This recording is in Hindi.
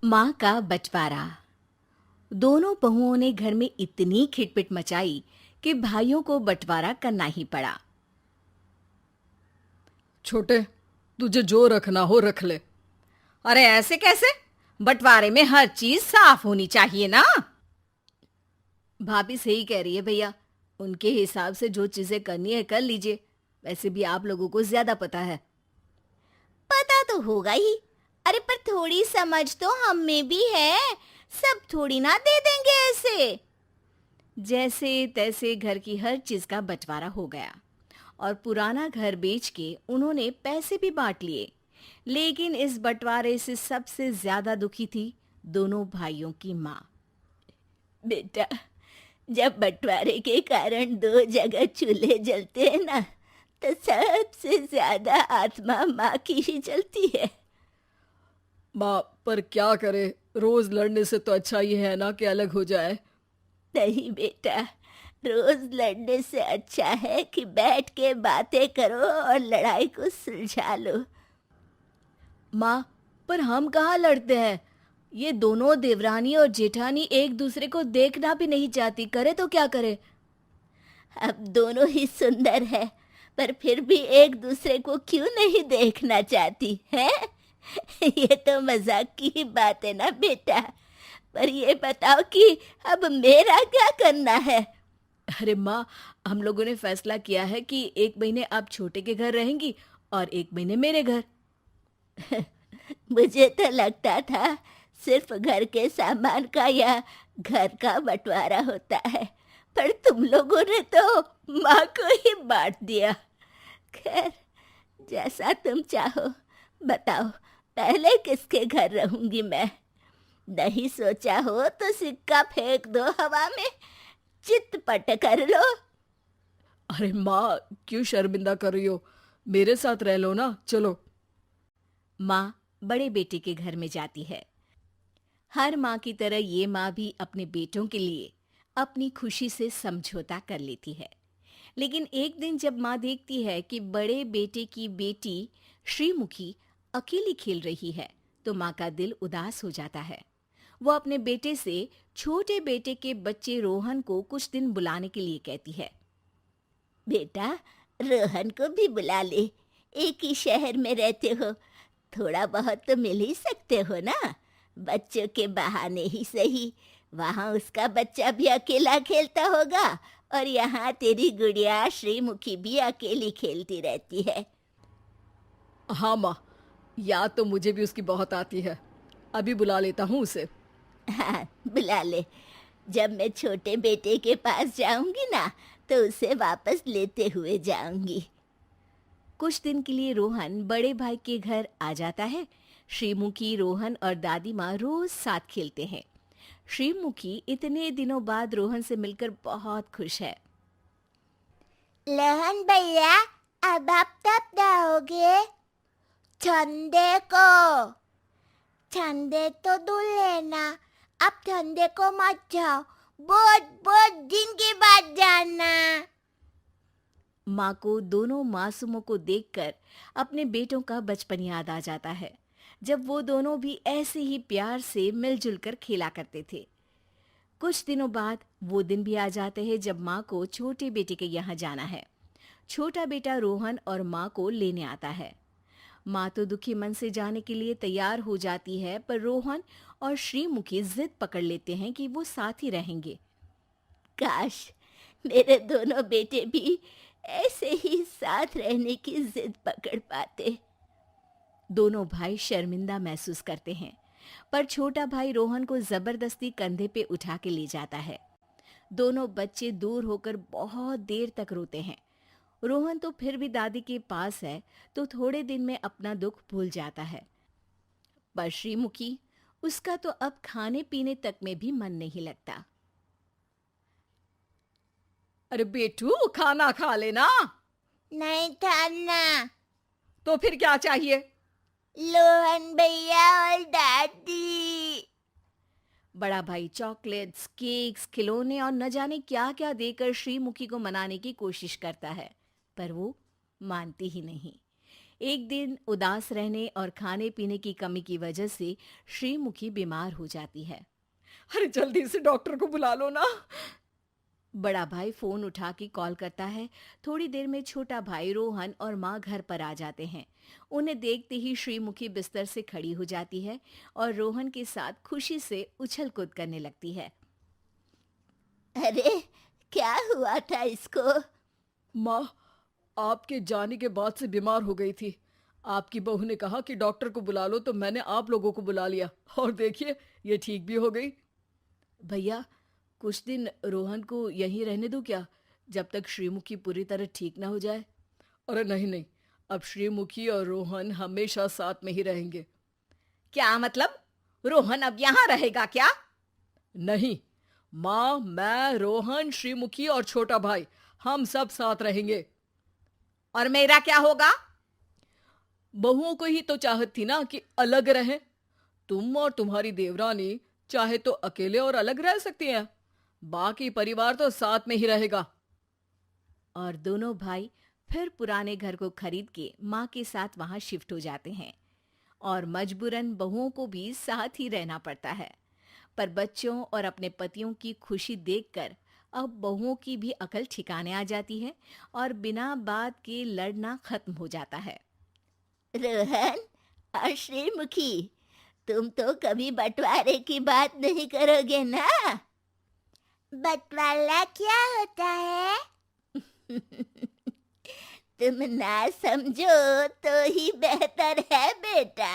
माँ का बंटवारा। दोनों बहुओं ने घर में इतनी खिटपिट मचाई कि भाइयों को बंटवारा करना ही पड़ा। छोटे, तुझे जो रखना हो रख ले। अरे ऐसे कैसे? बंटवारे में हर चीज साफ होनी चाहिए ना। भाभी सही कह रही है भैया। उनके हिसाब से जो चीजें करनी है कर लीजिए। वैसे भी आप लोगों को ज्यादा पता है। पता तो होगा ही। अरे पर थोड़ी समझ तो हम में भी है। सब थोड़ी ना दे देंगे ऐसे। जैसे तैसे घर की हर चीज का बंटवारा हो गया और पुराना घर बेच के उन्होंने पैसे भी बांट लिए। लेकिन इस बंटवारे से सबसे ज्यादा दुखी थी दोनों भाइयों की माँ। बेटा, जब बंटवारे के कारण दो जगह चूल्हे जलते हैं ना, तो सबसे ज्यादा आत्मा माँ की ही जलती है। माँ, पर क्या करे, रोज लड़ने से तो अच्छा ही है ना कि अलग हो जाए। नहीं बेटा, रोज लड़ने से अच्छा है कि बैठ के बातें करो और लड़ाई को सुलझा लो। माँ, पर हम कहाँ लड़ते हैं? ये दोनों देवरानी और जेठानी एक दूसरे को देखना भी नहीं चाहती, करे तो क्या करे? अब दोनों ही सुंदर है, पर फिर भी एक दूसरे को क्यों नहीं देखना चाहती है? ये तो मजाक की ही बात है ना बेटा। पर ये बताओ कि अब मेरा क्या करना है? अरे माँ, हम लोगों ने फैसला किया है कि एक महीने आप छोटे के घर रहेंगी और एक महीने मेरे घर। मुझे तो लगता था सिर्फ घर के सामान का या घर का बंटवारा होता है, पर तुम लोगों ने तो माँ को ही बांट दिया। खैर, जैसा तुम चाहो। बताओ, पहले किसके घर रहूंगी मैं? नहीं सोचा हो तो सिक्का फेंक दो हवा में, चितपट कर लो। अरे माँ, क्यों शर्मिंदा कर रही हो? मेरे साथ रह लो ना, चलो। माँ बड़े बेटे के घर में जाती है। हर माँ की तरह ये माँ भी अपने बेटों के लिए अपनी खुशी से समझौता कर लेती है। लेकिन एक दिन जब माँ देखती है कि बड़े बेटे की बेटी श्रीमुखी अकेली खेल रही है, तो माँ का दिल उदास हो जाता है। वो अपने बेटे से छोटे बेटे के बच्चे रोहन को कुछ दिन बुलाने के लिए कहती है। बेटा, रोहन को भी बुला ले। एक ही शहर में रहते हो, थोड़ा बहुत तो मिल ही सकते हो ना। बच्चों के बहाने ही सही। वहाँ उसका बच्चा भी अकेला खेलता होगा और यहाँ तेरी गुड़िया श्रीमुखी भी अकेली खेलती रहती है। हाँ माँ, याद तो मुझे भी उसकी बहुत आती है। अभी बुला लेता हूँ उसे। हाँ, बुला ले। जब मैं छोटे बेटे के पास जाऊंगी ना, तो उसे वापस लेते हुए जाऊंगी। कुछ दिन के लिए रोहन बड़े भाई के घर आ जाता है। श्रीमुखी, रोहन और दादी माँ रोज साथ खेलते हैं। श्रीमुखी इतने दिनों बाद रोहन से मिलकर बहुत खुश है। रोहन भैया, अब आप कब जाओगे? ठंडे को। ठंडे तो धुल लेना, अब ठंडे को मत जाओ। बहुत बहुत दिन के बाद जाना। माँ को दोनों मासूमों को देखकर अपने बेटों का बचपन याद आ जाता है, जब वो दोनों भी ऐसे ही प्यार से मिलजुल कर खेला करते थे। कुछ दिनों बाद वो दिन भी आ जाते हैं जब माँ को छोटे बेटे के यहाँ जाना है। छोटा बेटा रोहन और माँ को लेने आता है। माँ तो दुखी मन से जाने के लिए तैयार हो जाती है, पर रोहन और श्रीमुखी जिद पकड़ लेते हैं कि वो साथ ही रहेंगे। काश मेरे दोनों बेटे भी ऐसे ही साथ रहने की जिद पकड़ पाते। दोनों भाई शर्मिंदा महसूस करते हैं, पर छोटा भाई रोहन को जबरदस्ती कंधे पे उठा के ले जाता है। दोनों बच्चे दूर होकर बहुत देर तक रोते हैं। रोहन तो फिर भी दादी के पास है, तो थोड़े दिन में अपना दुख भूल जाता है। पर श्रीमुखी, उसका तो अब खाने पीने तक में भी मन नहीं लगता। अरे बेटू, खाना खा लेना। नहीं खाना। तो फिर क्या चाहिए? रोहन भैया और दादी। बड़ा भाई चॉकलेट्स, केक्स, खिलौने और न जाने क्या क्या देकर श्रीमुखी को मनाने की कोशिश करता है, पर वो मानती ही नहीं। एक दिन उदास रहने और खाने पीने की कमी की वजह से श्रीमुखी बीमार हो जाती है। अरे जल्दी से डॉक्टर को बुला लो ना। बड़ा भाई फोन उठा के कॉल करता है। थोड़ी देर में छोटा भाई रोहन और माँ घर पर आ जाते हैं। उन्हें देखते ही श्रीमुखी बिस्तर से खड़ी हो जाती है और रोहन के साथ खुशी से उछल कूद करने लगती है। अरे क्या हुआ था इसको? माँ, आपके जाने के बाद से बीमार हो गई थी। आपकी बहू ने कहा कि डॉक्टर को बुला लो तो मैंने आप लोगों को बुला लिया और देखिए ये ठीक भी हो गई। भैया, कुछ दिन रोहन को यहीं रहने दो क्या, जब तक श्रीमुखी पूरी तरह ठीक ना हो जाए। अरे नहीं नहीं, अब श्रीमुखी और रोहन हमेशा साथ में ही रहेंगे। क्या मतलब? रोहन अब यहाँ रहेगा क्या? नहीं माँ, मैं, रोहन, श्रीमुखी और छोटा भाई हम सब साथ रहेंगे। और मेरा क्या होगा? बहुओं को ही तो चाहत थी ना कि अलग रहें। तुम और तुम्हारी देवरानी चाहे तो अकेले और अलग रह सकती हैं, बाकी परिवार तो साथ में ही रहेगा। और दोनों भाई फिर पुराने घर को खरीद के माँ के साथ वहां शिफ्ट हो जाते हैं और मजबूरन बहुओं को भी साथ ही रहना पड़ता है। पर बच्चों और अपने पतियों की खुशी देखकर अब बहुओं की भी अकल ठिकाने आ जाती है और बिना बात के लड़ना खत्म हो जाता है। रोहन और श्रीमुखी, तुम तो कभी बंटवारे की बात नहीं करोगे ना? बंटवारा क्या होता है? तुम ना समझो तो ही बेहतर है बेटा।